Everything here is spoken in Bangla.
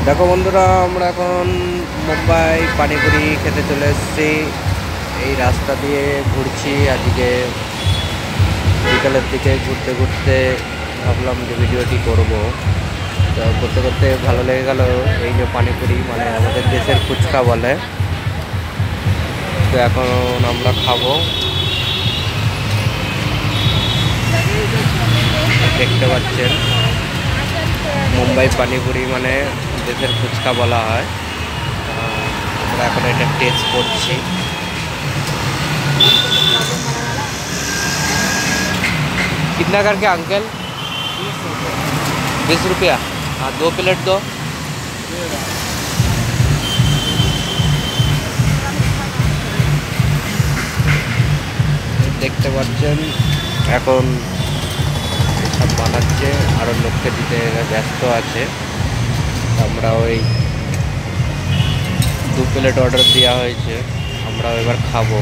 দেখো বন্ধুরা, আমরা এখন মুম্বাই পানিপুরি খেতে চলে এসেছি। এই রাস্তা দিয়ে ঘুরছি আজকে বিকালের দিকে। ঘুরতে ঘুরতে ভাবলাম যে ভিডিওটি করব। তো করতে করতে ভালো লেগে গেল। এই যে পানিপুরি মানে আমাদের দেশের ফুচকা বলে, তো এখন আমরা খাবো। দেখতে পাচ্ছেন মুম্বাই পানিপুরি মানে দেশের ফুচকা বলা হয়। আমরা এখন এটা টেস্ট করছি। कितना करके अंकल? 20 रुपया। हाँ, 2 प्लेट दो। দেখতে পাচ্ছেন এখন সব বানাচ্ছে, আরও লোককে দিতে ব্যস্ত আছে। আমরা ওই 2 প্লেট অর্ডার দেওয়া হয়েছে, আমরা এবার খাবো।